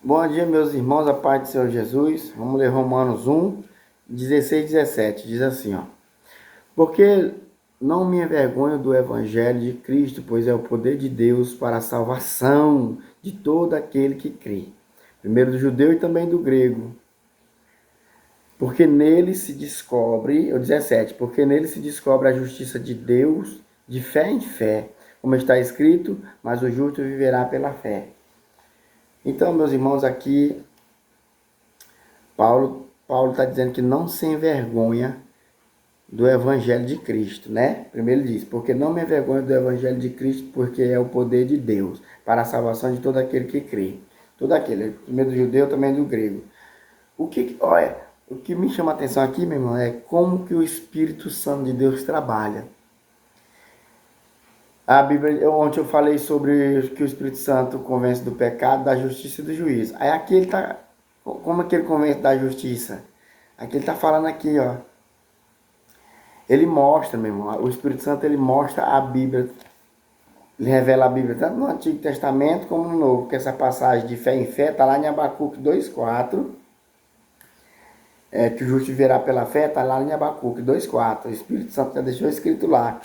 Bom dia, meus irmãos, a paz do Senhor Jesus. Vamos ler Romanos 1, 16 e 17. Diz assim, ó. Porque não me envergonho do evangelho de Cristo, pois é o poder de Deus para a salvação de todo aquele que crê. Primeiro do judeu e também do grego. Porque nele se descobre, o 17, porque nele se descobre a justiça de Deus de fé em fé, como está escrito, mas o justo viverá pela fé. Então, meus irmãos, aqui Paulo está dizendo que não se envergonha do Evangelho de Cristo, né? Primeiro ele diz, porque não me envergonho do Evangelho de Cristo, porque é o poder de Deus para a salvação de todo aquele que crê. Todo aquele, primeiro do judeu, também do grego. Olha, o que me chama a atenção aqui, meu irmão, é como que o Espírito Santo de Deus trabalha. A Bíblia, ontem eu falei sobre que o Espírito Santo convence do pecado, da justiça e do juízo. Aí aqui ele está, como é que ele convence da justiça? Aqui ele está falando aqui, ó. Ele mostra, meu irmão, o Espírito Santo ele mostra a Bíblia, ele revela a Bíblia tanto no Antigo Testamento como no Novo, porque essa passagem de fé em fé está lá em Abacuque 2,4, que o justo viverá pela fé, está lá em Abacuque 2,4, o Espírito Santo já deixou escrito lá.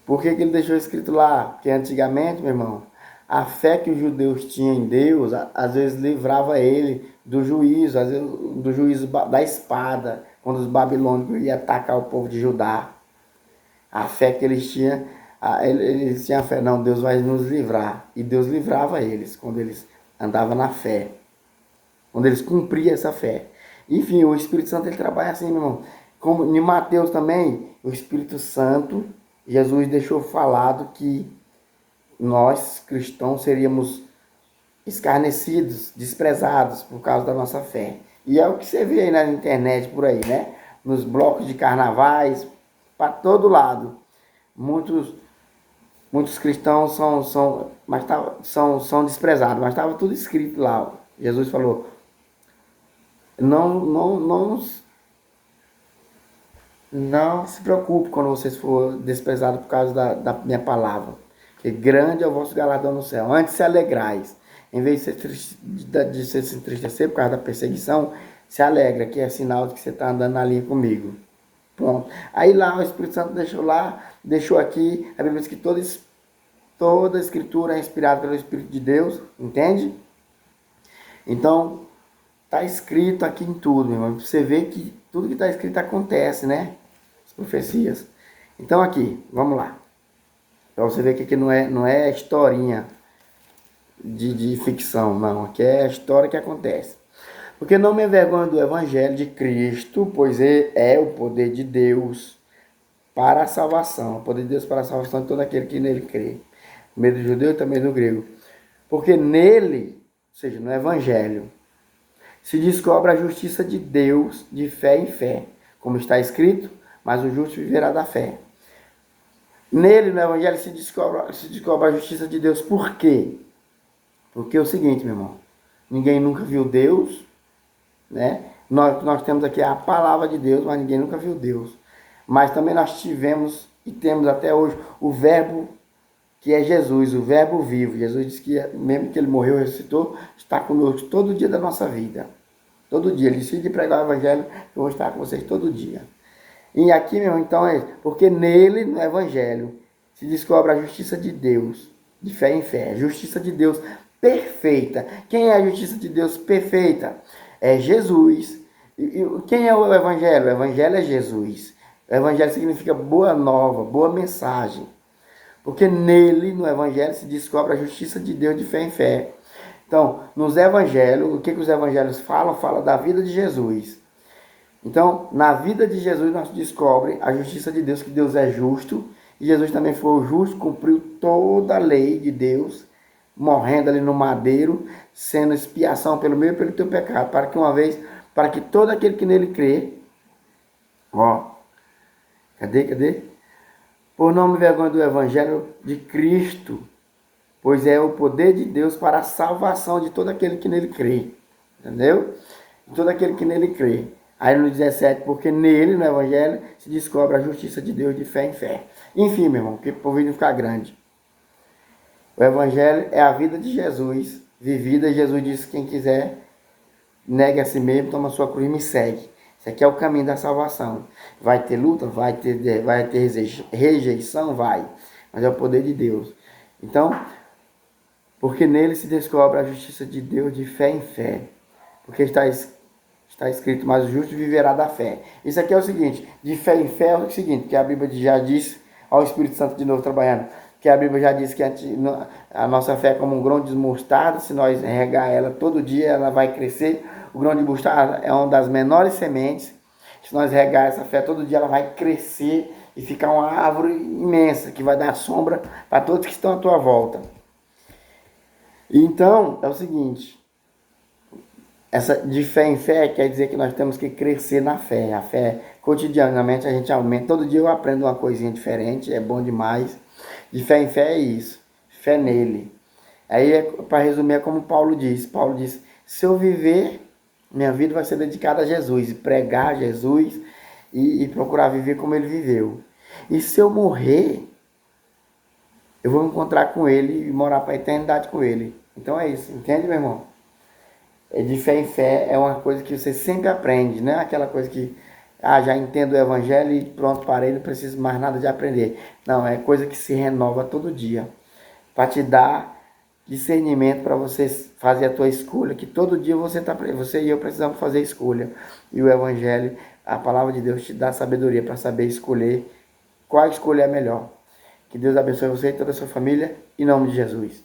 Por que ele deixou escrito lá? Porque antigamente, meu irmão, a fé que os judeus tinham em Deus, às vezes livrava ele do juízo, às vezes do juízo da espada, quando os babilônicos iam atacar o povo de Judá. A fé que eles tinham a fé, não, Deus vai nos livrar. E Deus livrava eles quando eles andavam na fé, quando eles cumpriam essa fé. Enfim, o Espírito Santo ele trabalha assim, meu irmão. Como em Mateus também, o Espírito Santo, Jesus deixou falado que nós cristãos seríamos escarnecidos, desprezados por causa da nossa fé. E é o que você vê aí na internet por aí, né? Nos blocos de carnavais, para todo lado. Muitos, muitos cristãos são desprezados, mas estava tudo escrito lá. Jesus falou: não se preocupe quando vocês forem desprezados por causa da minha palavra, que grande é o vosso galardão no céu. Antes se alegrais, em vez de se entristecer por causa da perseguição, se alegra, que é sinal de que você está andando na linha comigo. Pronto. Aí lá o Espírito Santo deixou aqui, a Bíblia diz que toda a escritura é inspirada pelo Espírito de Deus, entende? Então, está escrito aqui em tudo, meu irmão. Você vê que tudo que está escrito acontece, né? As profecias. Então aqui, vamos lá. Para você ver que aqui não é historinha de ficção, não. Aqui é a história que acontece. Porque não me envergonho do Evangelho de Cristo, pois é o poder de Deus para a salvação. O poder de Deus para a salvação de todo aquele que nele crê. Primeiro do judeu e também do grego. Porque nele, ou seja, no Evangelho, se descobre a justiça de Deus de fé em fé. Como está escrito, mas o justo viverá da fé. Nele, no Evangelho, se descobre a justiça de Deus. Por quê? Porque é o seguinte, meu irmão. Ninguém nunca viu Deus, né? Nós temos aqui a palavra de Deus, mas ninguém nunca viu Deus. Mas também nós tivemos e temos até hoje o verbo que é Jesus, o verbo vivo. Jesus disse que mesmo que ele morreu e ressuscitou, está conosco todo dia da nossa vida. Todo dia. Ele disse de pregar o evangelho, eu vou estar com vocês todo dia. E aqui, meu, então, é porque nele, no evangelho, se descobre a justiça de Deus, de fé em fé. A justiça de Deus perfeita. Quem é a justiça de Deus perfeita? É Jesus. E quem é o evangelho? O evangelho é Jesus. O evangelho significa boa nova, boa mensagem. Porque nele, no evangelho, se descobre a justiça de Deus de fé em fé. Então, nos evangelhos, o que os evangelhos falam? Fala da vida de Jesus. Então, na vida de Jesus, nós descobre a justiça de Deus, que Deus é justo. E Jesus também foi o justo, cumpriu toda a lei de Deus, morrendo ali no madeiro, sendo expiação pelo meu e pelo teu pecado, para que todo aquele que nele crê, ó, cadê? Por não me vergonha do evangelho de Cristo, pois é o poder de Deus para a salvação de todo aquele que nele crê. Entendeu? De todo aquele que nele crê. Aí no 17, porque nele, no evangelho, se descobre a justiça de Deus de fé em fé. Enfim, meu irmão, que o vídeo ficar grande. O evangelho é a vida de Jesus vivida. Jesus disse: quem quiser, negue a si mesmo, toma a sua cruz e me segue. Esse aqui é o caminho da salvação. Vai ter luta? Vai ter rejeição? Vai. Mas é o poder de Deus. Então, porque nele se descobre a justiça de Deus de fé em fé. Porque está escrito: mas o justo viverá da fé. Isso aqui é o seguinte: de fé em fé é o seguinte, que a Bíblia já diz, ao Espírito Santo de novo trabalhando, que a Bíblia já diz que a nossa fé é como um grão de mostarda. Se nós regar ela todo dia, ela vai crescer. O grão de mostarda é uma das menores sementes. Se nós regar essa fé todo dia, ela vai crescer e ficar uma árvore imensa, que vai dar sombra para todos que estão à tua volta. Então, é o seguinte: essa de fé em fé quer dizer que nós temos que crescer na fé. A fé, cotidianamente, a gente aumenta. Todo dia eu aprendo uma coisinha diferente, é bom demais. De fé em fé é isso, fé nele. Aí, para resumir, é como Paulo diz. Paulo diz: se eu viver, minha vida vai ser dedicada a Jesus, e pregar Jesus e procurar viver como ele viveu. E se eu morrer, eu vou me encontrar com ele e morar para a eternidade com ele. Então é isso, entende, meu irmão? De fé em fé é uma coisa que você sempre aprende, não é aquela coisa que já entendo o evangelho e pronto, parei, não preciso mais nada de aprender. Não, é coisa que se renova todo dia, para te dar discernimento para você fazer a tua escolha, que todo dia você e eu precisamos fazer escolha. E o evangelho, a palavra de Deus te dá sabedoria para saber escolher qual escolha é melhor. Que Deus abençoe você e toda a sua família, em nome de Jesus.